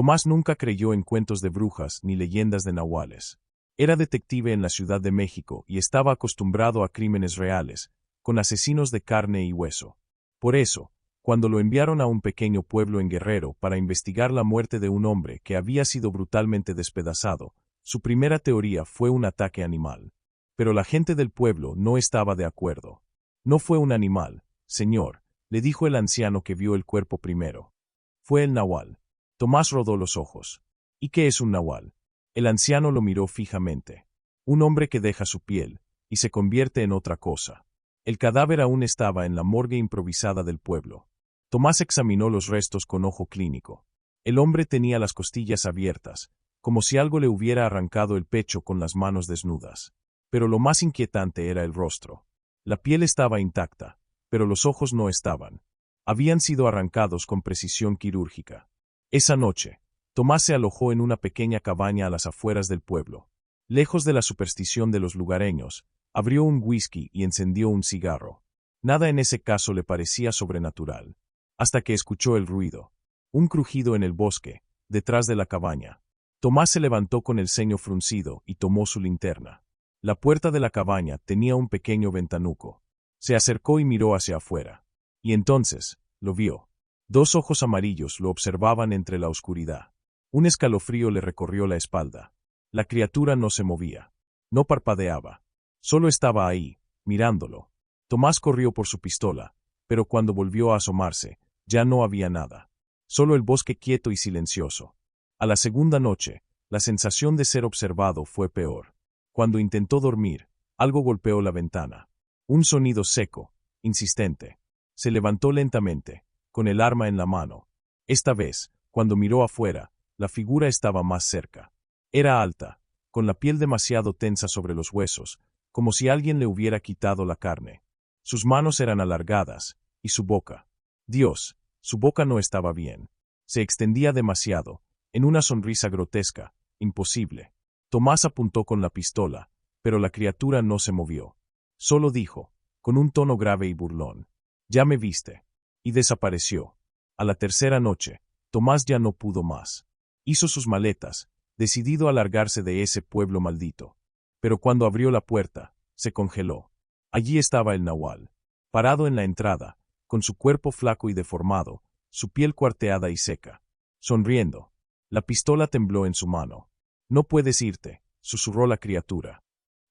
Tomás nunca creyó en cuentos de brujas ni leyendas de nahuales. Era detective en la Ciudad de México y estaba acostumbrado a crímenes reales, con asesinos de carne y hueso. Por eso, cuando lo enviaron a un pequeño pueblo en Guerrero para investigar la muerte de un hombre que había sido brutalmente despedazado, su primera teoría fue un ataque animal. Pero la gente del pueblo no estaba de acuerdo. No fue un animal, señor, le dijo el anciano que vio el cuerpo primero. Fue el nahual. Tomás rodó los ojos. ¿Y qué es un nahual? El anciano lo miró fijamente. Un hombre que deja su piel y se convierte en otra cosa. El cadáver aún estaba en la morgue improvisada del pueblo. Tomás examinó los restos con ojo clínico. El hombre tenía las costillas abiertas, como si algo le hubiera arrancado el pecho con las manos desnudas. Pero lo más inquietante era el rostro. La piel estaba intacta, pero los ojos no estaban. Habían sido arrancados con precisión quirúrgica. Esa noche, Tomás se alojó en una pequeña cabaña a las afueras del pueblo. Lejos de la superstición de los lugareños, abrió un whisky y encendió un cigarro. Nada en ese caso le parecía sobrenatural. Hasta que escuchó el ruido. Un crujido en el bosque, detrás de la cabaña. Tomás se levantó con el ceño fruncido y tomó su linterna. La puerta de la cabaña tenía un pequeño ventanuco. Se acercó y miró hacia afuera. Y entonces, lo vio. Dos ojos amarillos lo observaban entre la oscuridad. Un escalofrío le recorrió la espalda. La criatura no se movía. No parpadeaba. Solo estaba ahí, mirándolo. Tomás corrió por su pistola, pero cuando volvió a asomarse, ya no había nada. Solo el bosque quieto y silencioso. A la segunda noche, la sensación de ser observado fue peor. Cuando intentó dormir, algo golpeó la ventana. Un sonido seco, insistente. Se levantó lentamente, con el arma en la mano. Esta vez, cuando miró afuera, la figura estaba más cerca. Era alta, con la piel demasiado tensa sobre los huesos, como si alguien le hubiera quitado la carne. Sus manos eran alargadas, y su boca. Dios, su boca no estaba bien. Se extendía demasiado, en una sonrisa grotesca, imposible. Tomás apuntó con la pistola, pero la criatura no se movió. Solo dijo, con un tono grave y burlón: «Ya me viste». Y desapareció. A la tercera noche, Tomás ya no pudo más. Hizo sus maletas, decidido a largarse de ese pueblo maldito. Pero cuando abrió la puerta, se congeló. Allí estaba el nahual, parado en la entrada, con su cuerpo flaco y deformado, su piel cuarteada y seca. Sonriendo. La pistola tembló en su mano. «No puedes irte», susurró la criatura.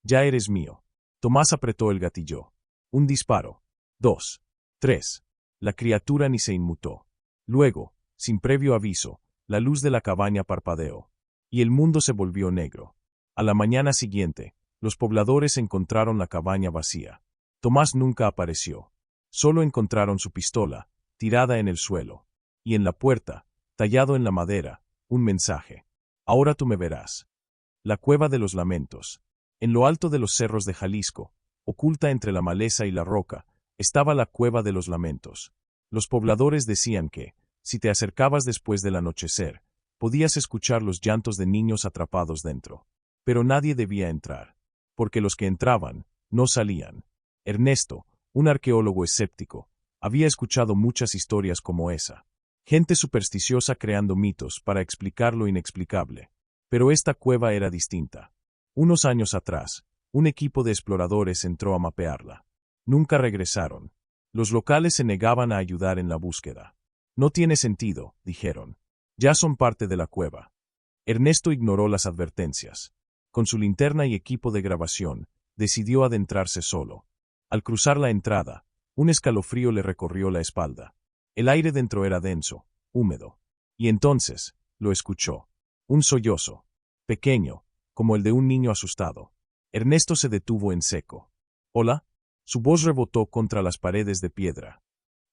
«Ya eres mío». Tomás apretó el gatillo. Un disparo. 2. 3. La criatura ni se inmutó. Luego, sin previo aviso, la luz de la cabaña parpadeó. Y el mundo se volvió negro. A la mañana siguiente, los pobladores encontraron la cabaña vacía. Tomás nunca apareció. Solo encontraron su pistola, tirada en el suelo. Y en la puerta, tallado en la madera, un mensaje: «Ahora tú me verás». La cueva de los lamentos. En lo alto de los cerros de Jalisco, oculta entre la maleza y la roca, estaba la cueva de los lamentos. Los pobladores decían que, si te acercabas después del anochecer, podías escuchar los llantos de niños atrapados dentro. Pero nadie debía entrar, porque los que entraban, no salían. Ernesto, un arqueólogo escéptico, había escuchado muchas historias como esa. Gente supersticiosa creando mitos para explicar lo inexplicable. Pero esta cueva era distinta. Unos años atrás, un equipo de exploradores entró a mapearla. Nunca regresaron. Los locales se negaban a ayudar en la búsqueda. «No tiene sentido», dijeron. «Ya son parte de la cueva». Ernesto ignoró las advertencias. Con su linterna y equipo de grabación, decidió adentrarse solo. Al cruzar la entrada, un escalofrío le recorrió la espalda. El aire dentro era denso, húmedo. Y entonces, lo escuchó. Un sollozo. Pequeño, como el de un niño asustado. Ernesto se detuvo en seco. «¿Hola?» Su voz rebotó contra las paredes de piedra.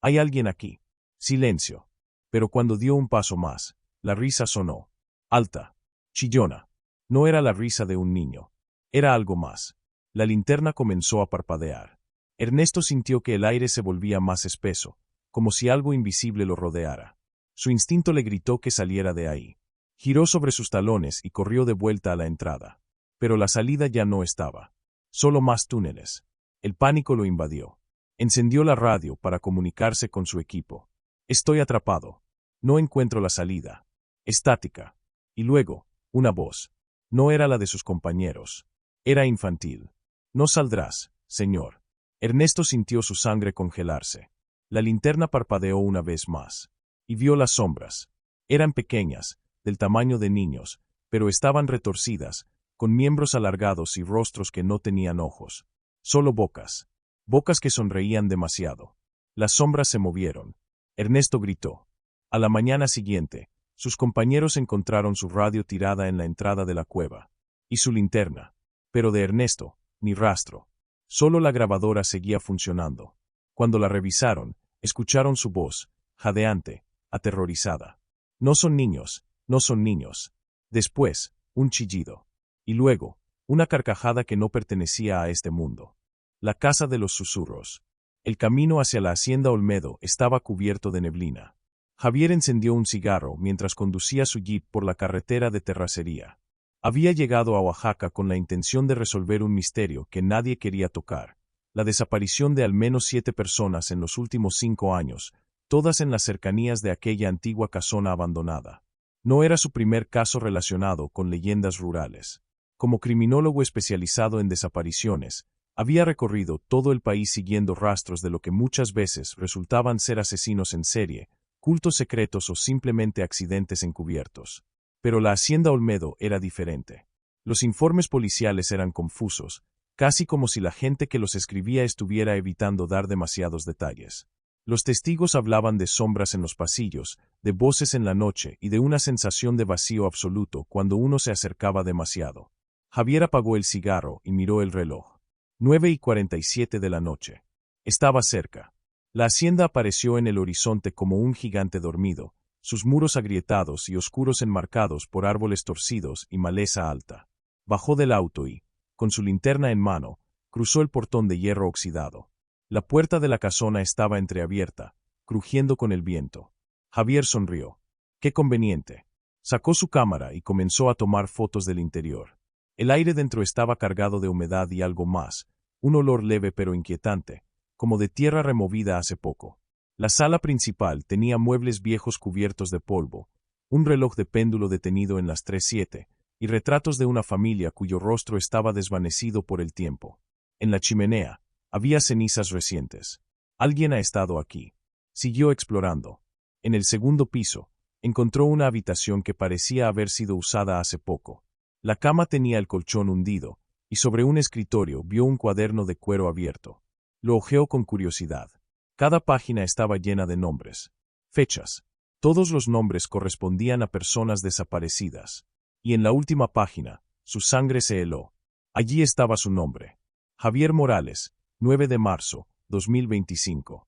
«¿Hay alguien aquí?» Silencio. Pero cuando dio un paso más, la risa sonó. Alta. Chillona. No era la risa de un niño. Era algo más. La linterna comenzó a parpadear. Ernesto sintió que el aire se volvía más espeso, como si algo invisible lo rodeara. Su instinto le gritó que saliera de ahí. Giró sobre sus talones y corrió de vuelta a la entrada. Pero la salida ya no estaba. Solo más túneles. El pánico lo invadió. Encendió la radio para comunicarse con su equipo. «Estoy atrapado. No encuentro la salida». estática. Y luego, una voz. No era la de sus compañeros. Era infantil. No saldrás, señor. Ernesto sintió su sangre congelarse. La linterna parpadeó una vez más. Y vio las sombras. Eran pequeñas, del tamaño de niños, pero estaban retorcidas, con miembros alargados y rostros que no tenían ojos. Solo bocas. Bocas que sonreían demasiado. Las sombras se movieron. Ernesto gritó. A la mañana siguiente, sus compañeros encontraron su radio tirada en la entrada de la cueva. Y su linterna. Pero de Ernesto, ni rastro. Solo la grabadora seguía funcionando. Cuando la revisaron, escucharon su voz, jadeante, aterrorizada. No son niños, no son niños. Después, un chillido. Y luego, una carcajada que no pertenecía a este mundo. La casa de los susurros. El camino hacia la hacienda Olmedo estaba cubierto de neblina. Javier encendió un cigarro mientras conducía su jeep por la carretera de terracería. Había llegado a Oaxaca con la intención de resolver un misterio que nadie quería tocar, la desaparición de al menos 7 personas en los últimos 5 años, todas en las cercanías de aquella antigua casona abandonada. No era su primer caso relacionado con leyendas rurales. Como criminólogo especializado en desapariciones, había recorrido todo el país siguiendo rastros de lo que muchas veces resultaban ser asesinos en serie, cultos secretos o simplemente accidentes encubiertos. Pero la hacienda Olmedo era diferente. Los informes policiales eran confusos, casi como si la gente que los escribía estuviera evitando dar demasiados detalles. Los testigos hablaban de sombras en los pasillos, de voces en la noche y de una sensación de vacío absoluto cuando uno se acercaba demasiado. Javier apagó el cigarro y miró el reloj. 9:47 de la noche. Estaba cerca. La hacienda apareció en el horizonte como un gigante dormido, sus muros agrietados y oscuros enmarcados por árboles torcidos y maleza alta. Bajó del auto y, con su linterna en mano, cruzó el portón de hierro oxidado. La puerta de la casona estaba entreabierta, crujiendo con el viento. Javier sonrió. ¡Qué conveniente! Sacó su cámara y comenzó a tomar fotos del interior. El aire dentro estaba cargado de humedad y algo más, un olor leve pero inquietante, como de tierra removida hace poco. La sala principal tenía muebles viejos cubiertos de polvo, un reloj de péndulo detenido en las 3:07, y retratos de una familia cuyo rostro estaba desvanecido por el tiempo. En la chimenea, había cenizas recientes. Alguien ha estado aquí. Siguió explorando. En el segundo piso, encontró una habitación que parecía haber sido usada hace poco. La cama tenía el colchón hundido, y sobre un escritorio vio un cuaderno de cuero abierto. Lo hojeó con curiosidad. Cada página estaba llena de nombres. Fechas. Todos los nombres correspondían a personas desaparecidas. Y en la última página, su sangre se heló. Allí estaba su nombre. Javier Morales, 9 de marzo, 2025.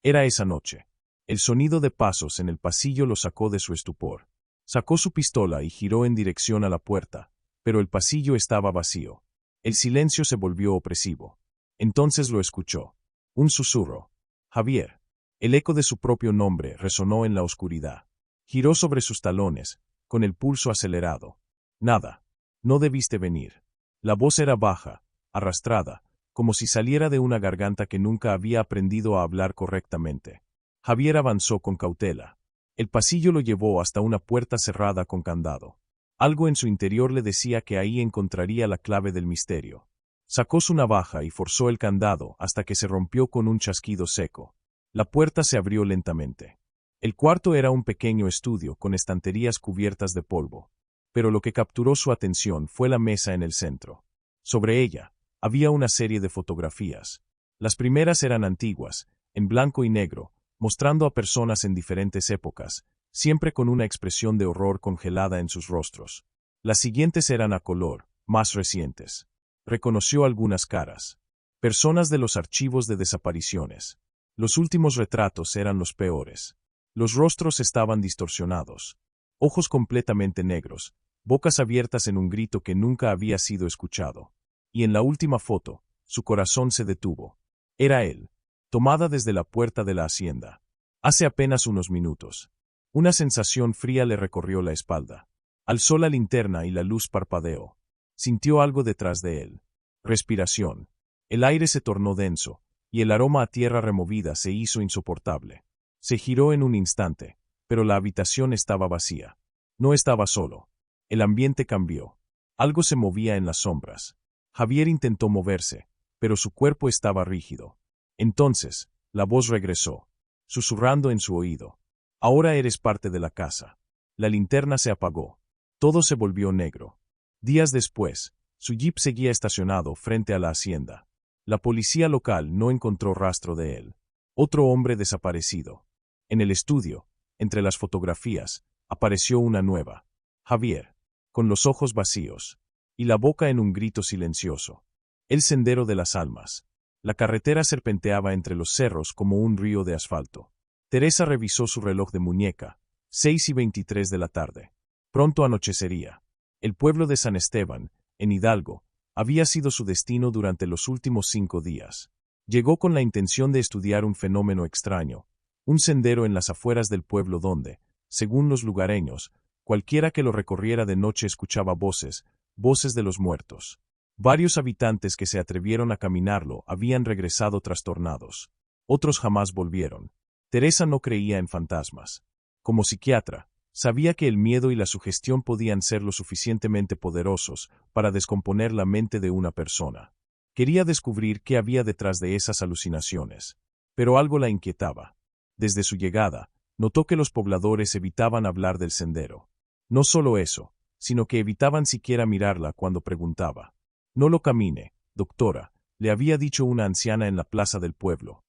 Era esa noche. El sonido de pasos en el pasillo lo sacó de su estupor. Sacó su pistola y giró en dirección a la puerta, pero el pasillo estaba vacío. El silencio se volvió opresivo. Entonces lo escuchó. Un susurro. Javier. El eco de su propio nombre resonó en la oscuridad. Giró sobre sus talones, con el pulso acelerado. Nada. No debiste venir. La voz era baja, arrastrada, como si saliera de una garganta que nunca había aprendido a hablar correctamente. Javier avanzó con cautela. El pasillo lo llevó hasta una puerta cerrada con candado. Algo en su interior le decía que ahí encontraría la clave del misterio. Sacó su navaja y forzó el candado hasta que se rompió con un chasquido seco. La puerta se abrió lentamente. El cuarto era un pequeño estudio con estanterías cubiertas de polvo. Pero lo que capturó su atención fue la mesa en el centro. Sobre ella, había una serie de fotografías. Las primeras eran antiguas, en blanco y negro, mostrando a personas en diferentes épocas, siempre con una expresión de horror congelada en sus rostros. Las siguientes eran a color, más recientes. Reconoció algunas caras. Personas de los archivos de desapariciones. Los últimos retratos eran los peores. Los rostros estaban distorsionados. Ojos completamente negros, bocas abiertas en un grito que nunca había sido escuchado. Y en la última foto, su corazón se detuvo. Era él, tomada desde la puerta de la hacienda. Hace apenas unos minutos. Una sensación fría le recorrió la espalda. Alzó la linterna y la luz parpadeó. Sintió algo detrás de él. Respiración. El aire se tornó denso, y el aroma a tierra removida se hizo insoportable. Se giró en un instante, pero la habitación estaba vacía. No estaba solo. El ambiente cambió. Algo se movía en las sombras. Javier intentó moverse, pero su cuerpo estaba rígido. Entonces, la voz regresó, susurrando en su oído. Ahora eres parte de la casa. La linterna se apagó. Todo se volvió negro. Días después, su jeep seguía estacionado frente a la hacienda. La policía local no encontró rastro de él. Otro hombre desaparecido. En el estudio, entre las fotografías, apareció una nueva. Javier, con los ojos vacíos, y la boca en un grito silencioso. El sendero de las almas. La carretera serpenteaba entre los cerros como un río de asfalto. Teresa revisó su reloj de muñeca, 6:23 de la tarde. Pronto anochecería. El pueblo de San Esteban, en Hidalgo, había sido su destino durante los últimos 5 días. Llegó con la intención de estudiar un fenómeno extraño, un sendero en las afueras del pueblo donde, según los lugareños, cualquiera que lo recorriera de noche escuchaba voces, voces de los muertos. Varios habitantes que se atrevieron a caminarlo habían regresado trastornados. Otros jamás volvieron. Teresa no creía en fantasmas. Como psiquiatra, sabía que el miedo y la sugestión podían ser lo suficientemente poderosos para descomponer la mente de una persona. Quería descubrir qué había detrás de esas alucinaciones. Pero algo la inquietaba. Desde su llegada, notó que los pobladores evitaban hablar del sendero. No solo eso, sino que evitaban siquiera mirarla cuando preguntaba. No lo camine, doctora, le había dicho una anciana en la plaza del pueblo.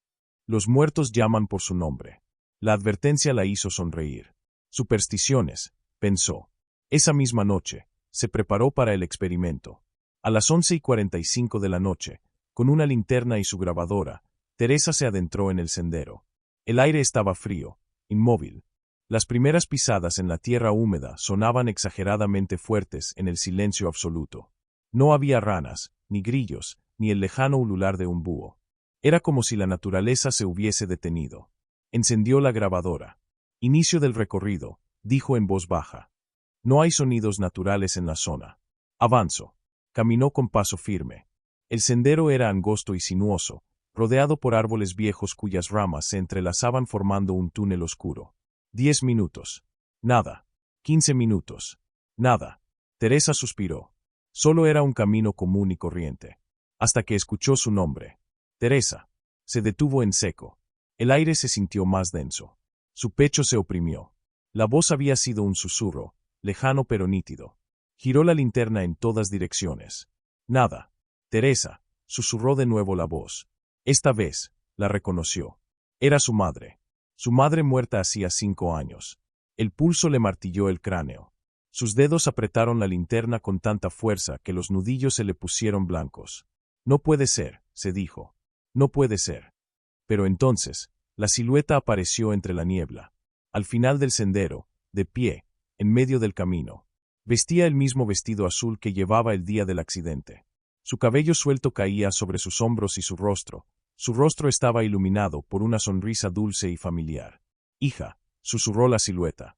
Los muertos llaman por su nombre. La advertencia la hizo sonreír. Supersticiones, pensó. Esa misma noche, se preparó para el experimento. A las 11:45 de la noche, con una linterna y su grabadora, Teresa se adentró en el sendero. El aire estaba frío, inmóvil. Las primeras pisadas en la tierra húmeda sonaban exageradamente fuertes en el silencio absoluto. No había ranas, ni grillos, ni el lejano ulular de un búho. Era como si la naturaleza se hubiese detenido. Encendió la grabadora. Inicio del recorrido, dijo en voz baja. No hay sonidos naturales en la zona. Avanzo. Caminó con paso firme. El sendero era angosto y sinuoso, rodeado por árboles viejos cuyas ramas se entrelazaban formando un túnel oscuro. 10 minutos. Nada. 15 minutos. Nada. Teresa suspiró. Solo era un camino común y corriente. Hasta que escuchó su nombre. Teresa. Se detuvo en seco. El aire se sintió más denso. Su pecho se oprimió. La voz había sido un susurro, lejano pero nítido. Giró la linterna en todas direcciones. Nada. Teresa, susurró de nuevo la voz. Esta vez, la reconoció. Era su madre. Su madre muerta hacía 5 años. El pulso le martilló el cráneo. Sus dedos apretaron la linterna con tanta fuerza que los nudillos se le pusieron blancos. No puede ser, se dijo. No puede ser. Pero entonces, la silueta apareció entre la niebla. Al final del sendero, de pie, en medio del camino. Vestía el mismo vestido azul que llevaba el día del accidente. Su cabello suelto caía sobre sus hombros y su rostro. Su rostro estaba iluminado por una sonrisa dulce y familiar. Hija, susurró la silueta.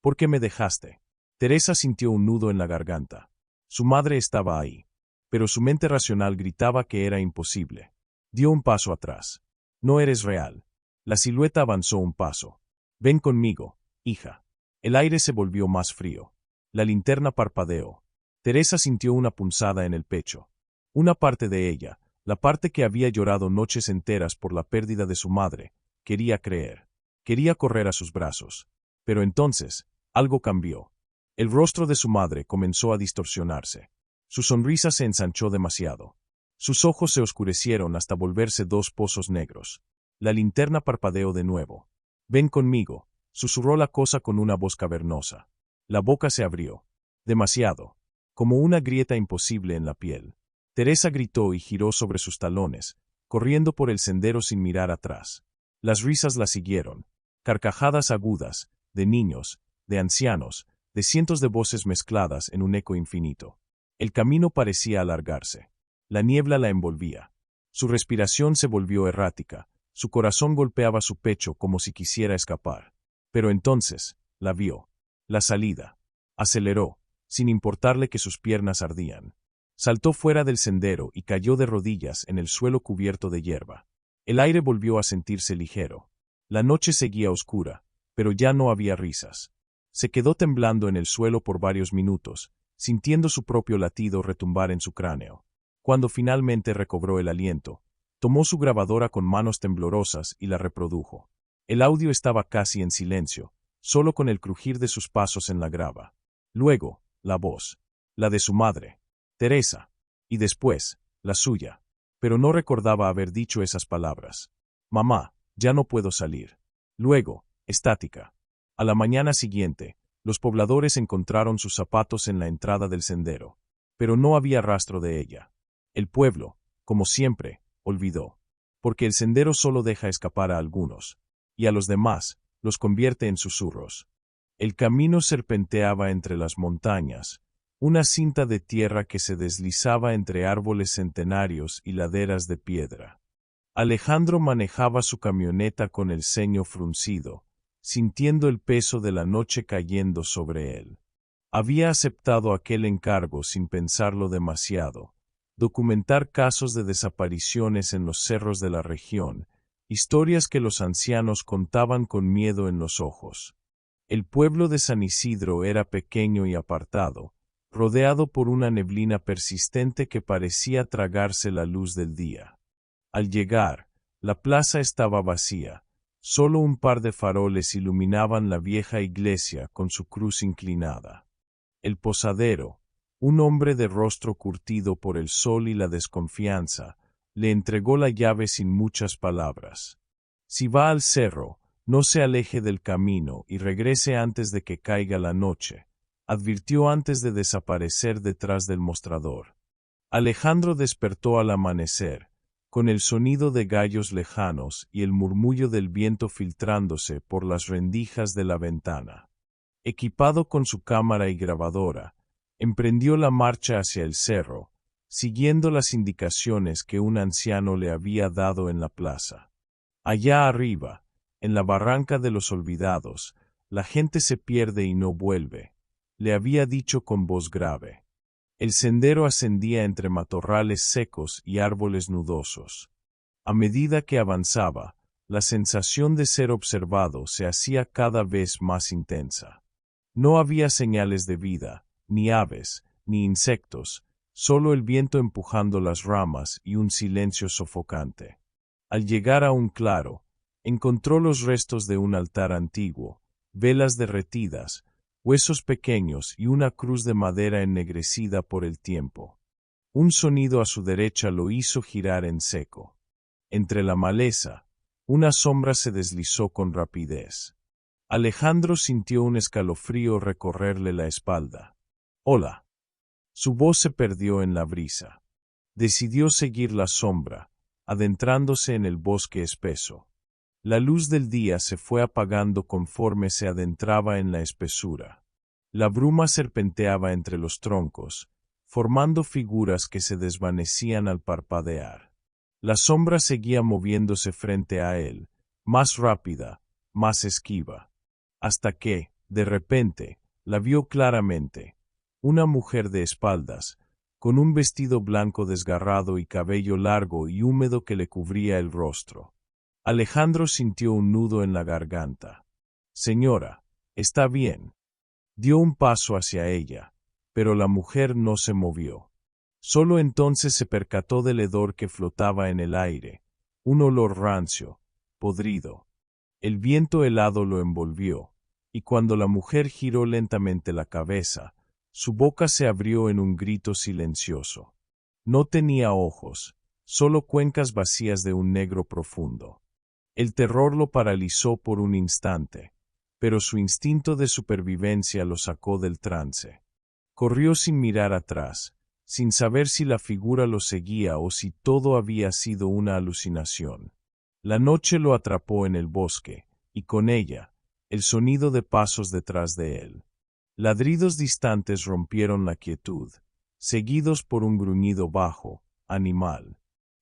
¿Por qué me dejaste? Teresa sintió un nudo en la garganta. Su madre estaba ahí. Pero su mente racional gritaba que era imposible. Dio un paso atrás. No eres real. La silueta avanzó un paso. Ven conmigo, hija. El aire se volvió más frío. La linterna parpadeó. Teresa sintió una punzada en el pecho. Una parte de ella, la parte que había llorado noches enteras por la pérdida de su madre, quería creer. Quería correr a sus brazos. Pero entonces, algo cambió. El rostro de su madre comenzó a distorsionarse. Su sonrisa se ensanchó demasiado. Sus ojos se oscurecieron hasta volverse 2 pozos negros. La linterna parpadeó de nuevo. Ven conmigo, susurró la cosa con una voz cavernosa. La boca se abrió. Demasiado. Como una grieta imposible en la piel. Teresa gritó y giró sobre sus talones, corriendo por el sendero sin mirar atrás. Las risas la siguieron. Carcajadas agudas, de niños, de ancianos, de cientos de voces mezcladas en un eco infinito. El camino parecía alargarse. La niebla la envolvía. Su respiración se volvió errática. Su corazón golpeaba su pecho como si quisiera escapar. Pero entonces, la vio. La salida. Aceleró, sin importarle que sus piernas ardían. Saltó fuera del sendero y cayó de rodillas en el suelo cubierto de hierba. El aire volvió a sentirse ligero. La noche seguía oscura, pero ya no había risas. Se quedó temblando en el suelo por varios minutos, sintiendo su propio latido retumbar en su cráneo. Cuando finalmente recobró el aliento, tomó su grabadora con manos temblorosas y la reprodujo. El audio estaba casi en silencio, solo con el crujir de sus pasos en la grava. Luego, la voz. La de su madre, Teresa. Y después, la suya. Pero no recordaba haber dicho esas palabras. Mamá, ya no puedo salir. Luego, estática. A la mañana siguiente, los pobladores encontraron sus zapatos en la entrada del sendero. Pero no había rastro de ella. El pueblo, como siempre, olvidó. Porque el sendero solo deja escapar a algunos. Y a los demás, los convierte en susurros. El camino serpenteaba entre las montañas, una cinta de tierra que se deslizaba entre árboles centenarios y laderas de piedra. Alejandro manejaba su camioneta con el ceño fruncido, sintiendo el peso de la noche cayendo sobre él. Había aceptado aquel encargo sin pensarlo demasiado: documentar casos de desapariciones en los cerros de la región, historias que los ancianos contaban con miedo en los ojos. El pueblo de San Isidro era pequeño y apartado, rodeado por una neblina persistente que parecía tragarse la luz del día. Al llegar, la plaza estaba vacía, solo un par de faroles iluminaban la vieja iglesia con su cruz inclinada. El posadero, un hombre de rostro curtido por el sol y la desconfianza, le entregó la llave sin muchas palabras. Si va al cerro, no se aleje del camino y regrese antes de que caiga la noche, advirtió antes de desaparecer detrás del mostrador. Alejandro despertó al amanecer, con el sonido de gallos lejanos y el murmullo del viento filtrándose por las rendijas de la ventana. Equipado con su cámara y grabadora, emprendió la marcha hacia el cerro, siguiendo las indicaciones que un anciano le había dado en la plaza. Allá arriba, en la barranca de los olvidados, la gente se pierde y no vuelve, le había dicho con voz grave. El sendero ascendía entre matorrales secos y árboles nudosos. A medida que avanzaba, la sensación de ser observado se hacía cada vez más intensa. No había señales de vida, ni aves, ni insectos, solo el viento empujando las ramas y un silencio sofocante. Al llegar a un claro, encontró los restos de un altar antiguo, velas derretidas, huesos pequeños y una cruz de madera ennegrecida por el tiempo. Un sonido a su derecha lo hizo girar en seco. Entre la maleza, una sombra se deslizó con rapidez. Alejandro sintió un escalofrío recorrerle la espalda. «Hola». Su voz se perdió en la brisa. Decidió seguir la sombra, adentrándose en el bosque espeso. La luz del día se fue apagando conforme se adentraba en la espesura. La bruma serpenteaba entre los troncos, formando figuras que se desvanecían al parpadear. La sombra seguía moviéndose frente a él, más rápida, más esquiva. Hasta que, de repente, la vio claramente. Una mujer de espaldas, con un vestido blanco desgarrado y cabello largo y húmedo que le cubría el rostro. Alejandro sintió un nudo en la garganta. «Señora, ¿está bien?». Dio un paso hacia ella, pero la mujer no se movió. Solo entonces se percató del hedor que flotaba en el aire, un olor rancio, podrido. El viento helado lo envolvió, y cuando la mujer giró lentamente la cabeza, su boca se abrió en un grito silencioso. No tenía ojos, solo cuencas vacías de un negro profundo. El terror lo paralizó por un instante, pero su instinto de supervivencia lo sacó del trance. Corrió sin mirar atrás, sin saber si la figura lo seguía o si todo había sido una alucinación. La noche lo atrapó en el bosque, y con ella, el sonido de pasos detrás de él. Ladridos distantes rompieron la quietud, seguidos por un gruñido bajo, animal.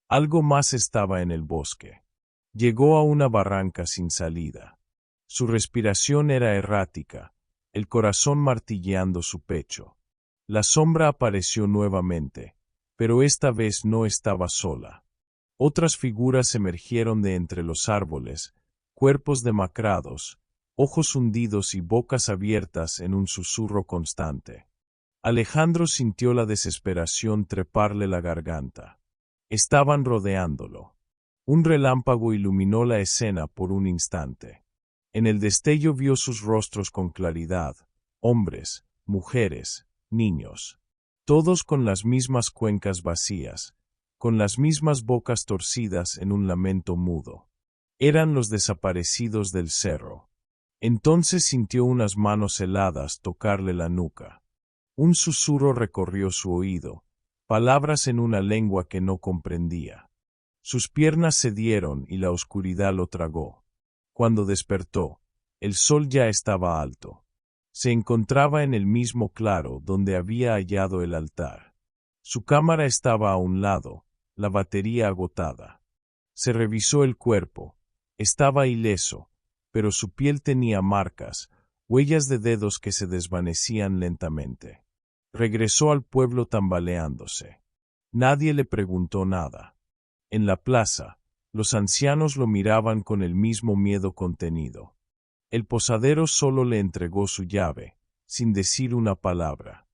Algo más estaba en el bosque. Llegó a una barranca sin salida. Su respiración era errática, el corazón martilleando su pecho. La sombra apareció nuevamente, pero esta vez no estaba sola. Otras figuras emergieron de entre los árboles, cuerpos demacrados, ojos hundidos y bocas abiertas en un susurro constante. Alejandro sintió la desesperación treparle la garganta. Estaban rodeándolo. Un relámpago iluminó la escena por un instante. En el destello vio sus rostros con claridad, hombres, mujeres, niños. Todos con las mismas cuencas vacías, con las mismas bocas torcidas en un lamento mudo. Eran los desaparecidos del cerro. Entonces sintió unas manos heladas tocarle la nuca. Un susurro recorrió su oído, palabras en una lengua que no comprendía. Sus piernas cedieron y la oscuridad lo tragó. Cuando despertó, el sol ya estaba alto. Se encontraba en el mismo claro donde había hallado el altar. Su cámara estaba a un lado, la batería agotada. Se revisó el cuerpo. Estaba ileso, pero su piel tenía marcas, huellas de dedos que se desvanecían lentamente. Regresó al pueblo tambaleándose. Nadie le preguntó nada. En la plaza, los ancianos lo miraban con el mismo miedo contenido. El posadero solo le entregó su llave, sin decir una palabra.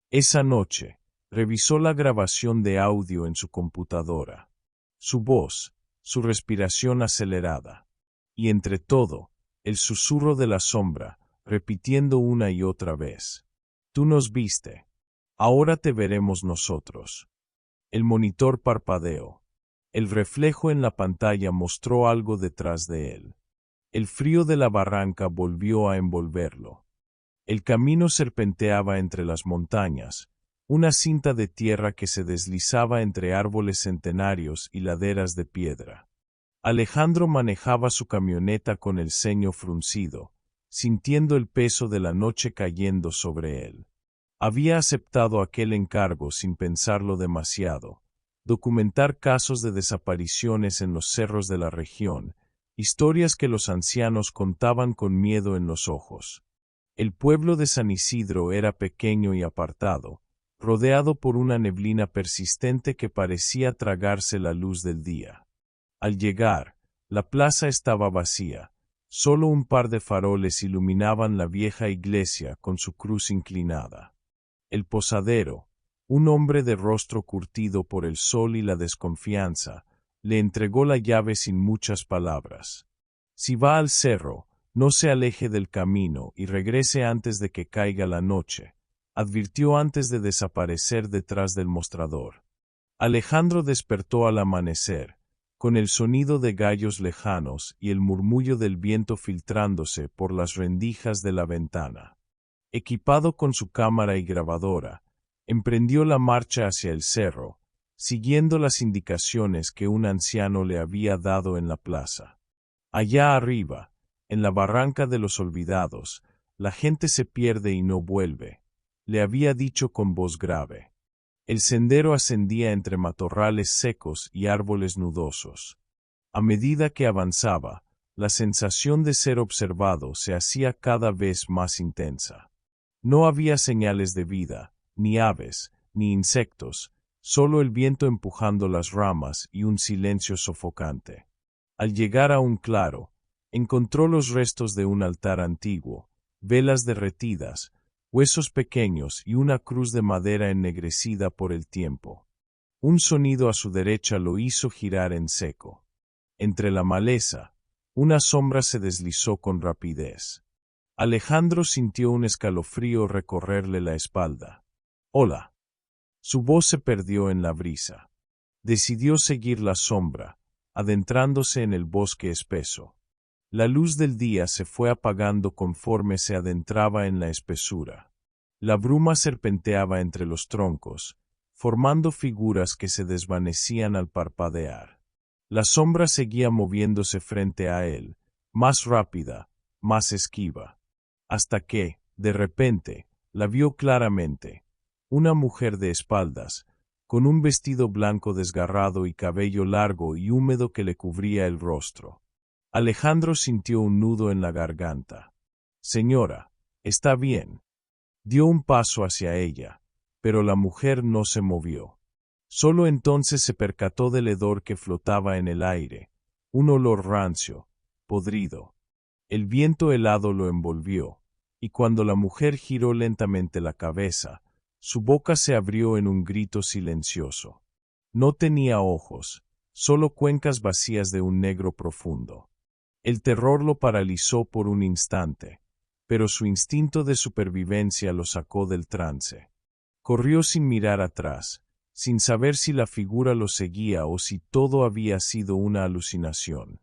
Esa noche, revisó la grabación de audio en su computadora. Su voz, su respiración acelerada. Y entre todo, el susurro de la sombra, repitiendo una y otra vez. Tú nos viste. Ahora te veremos nosotros. El monitor parpadeó. El reflejo en la pantalla mostró algo detrás de él. El frío de la barranca volvió a envolverlo. El camino serpenteaba entre las montañas, una cinta de tierra que se deslizaba entre árboles centenarios y laderas de piedra. Alejandro manejaba su camioneta con el ceño fruncido, sintiendo el peso de la noche cayendo sobre él. Había aceptado aquel encargo sin pensarlo demasiado. Documentar casos de desapariciones en los cerros de la región, historias que los ancianos contaban con miedo en los ojos. El pueblo de San Isidro era pequeño y apartado, rodeado por una neblina persistente que parecía tragarse la luz del día. Al llegar, la plaza estaba vacía, solo un par de faroles iluminaban la vieja iglesia con su cruz inclinada. El posadero, un hombre de rostro curtido por el sol y la desconfianza, le entregó la llave sin muchas palabras. Si va al cerro, no se aleje del camino y regrese antes de que caiga la noche, advirtió antes de desaparecer detrás del mostrador. Alejandro despertó al amanecer, con el sonido de gallos lejanos y el murmullo del viento filtrándose por las rendijas de la ventana. Equipado con su cámara y grabadora, emprendió la marcha hacia el cerro, siguiendo las indicaciones que un anciano le había dado en la plaza. Allá arriba, en la barranca de los olvidados, la gente se pierde y no vuelve, le había dicho con voz grave. El sendero ascendía entre matorrales secos y árboles nudosos. A medida que avanzaba, la sensación de ser observado se hacía cada vez más intensa. No había señales de vida, ni aves, ni insectos, solo el viento empujando las ramas y un silencio sofocante. Al llegar a un claro, encontró los restos de un altar antiguo, velas derretidas, huesos pequeños y una cruz de madera ennegrecida por el tiempo. Un sonido a su derecha lo hizo girar en seco. Entre la maleza, una sombra se deslizó con rapidez. Alejandro sintió un escalofrío recorrerle la espalda. «Hola». Su voz se perdió en la brisa. Decidió seguir la sombra, adentrándose en el bosque espeso. La luz del día se fue apagando conforme se adentraba en la espesura. La bruma serpenteaba entre los troncos, formando figuras que se desvanecían al parpadear. La sombra seguía moviéndose frente a él, más rápida, más esquiva. Hasta que, de repente, la vio claramente. Una mujer de espaldas, con un vestido blanco desgarrado y cabello largo y húmedo que le cubría el rostro. Alejandro sintió un nudo en la garganta. «Señora, ¿está bien?». Dio un paso hacia ella, pero la mujer no se movió. Solo entonces se percató del hedor que flotaba en el aire, un olor rancio, podrido. El viento helado lo envolvió, y cuando la mujer giró lentamente la cabeza, su boca se abrió en un grito silencioso. No tenía ojos, solo cuencas vacías de un negro profundo. El terror lo paralizó por un instante, pero su instinto de supervivencia lo sacó del trance. Corrió sin mirar atrás, sin saber si la figura lo seguía o si todo había sido una alucinación.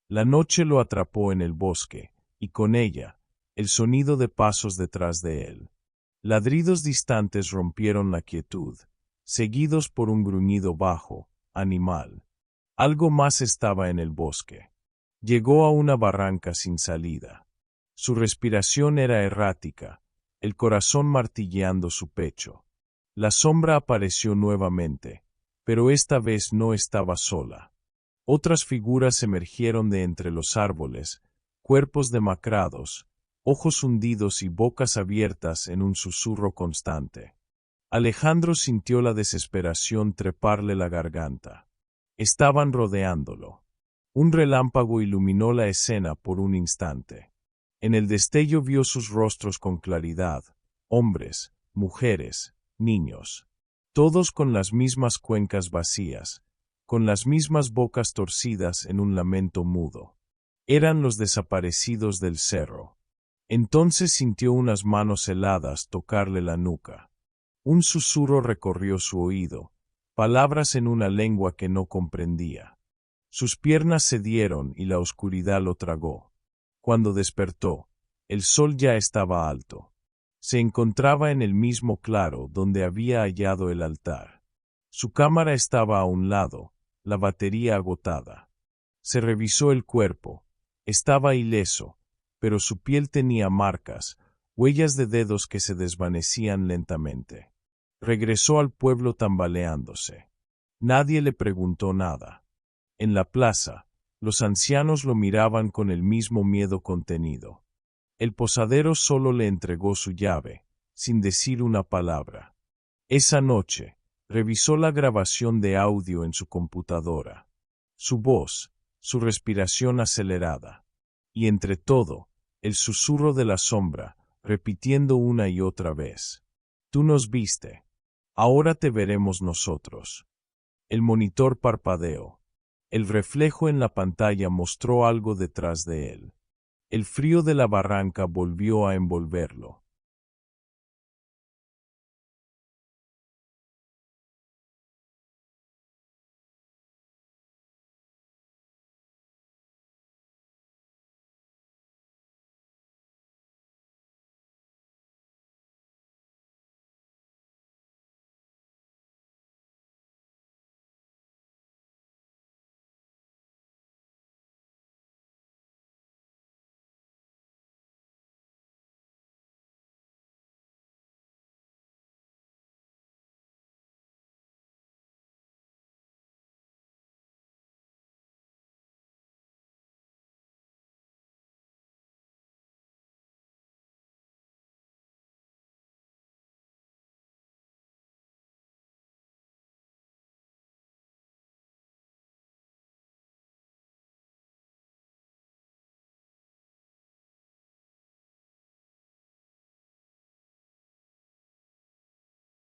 La noche lo atrapó en el bosque, y con ella, el sonido de pasos detrás de él. Ladridos distantes rompieron la quietud, seguidos por un gruñido bajo, animal. Algo más estaba en el bosque. Llegó a una barranca sin salida. Su respiración era errática, el corazón martilleando su pecho. La sombra apareció nuevamente, pero esta vez no estaba sola. Otras figuras emergieron de entre los árboles, cuerpos demacrados, ojos hundidos y bocas abiertas en un susurro constante. Alejandro sintió la desesperación treparle la garganta. Estaban rodeándolo. Un relámpago iluminó la escena por un instante. En el destello vio sus rostros con claridad, hombres, mujeres, niños. Todos con las mismas cuencas vacías, con las mismas bocas torcidas en un lamento mudo. Eran los desaparecidos del cerro. Entonces sintió unas manos heladas tocarle la nuca. Un susurro recorrió su oído, palabras en una lengua que no comprendía. Sus piernas cedieron y la oscuridad lo tragó. Cuando despertó, el sol ya estaba alto. Se encontraba en el mismo claro donde había hallado el altar. Su cámara estaba a un lado, la batería agotada. Se revisó el cuerpo. Estaba ileso, pero su piel tenía marcas, huellas de dedos que se desvanecían lentamente. Regresó al pueblo tambaleándose. Nadie le preguntó nada. En la plaza, los ancianos lo miraban con el mismo miedo contenido. El posadero solo le entregó su llave, sin decir una palabra. Esa noche, revisó la grabación de audio en su computadora. Su voz, su respiración acelerada. Y entre todo, el susurro de la sombra, repitiendo una y otra vez. Tú nos viste. Ahora te veremos nosotros. El monitor parpadeó. El reflejo en la pantalla mostró algo detrás de él. El frío de la barranca volvió a envolverlo.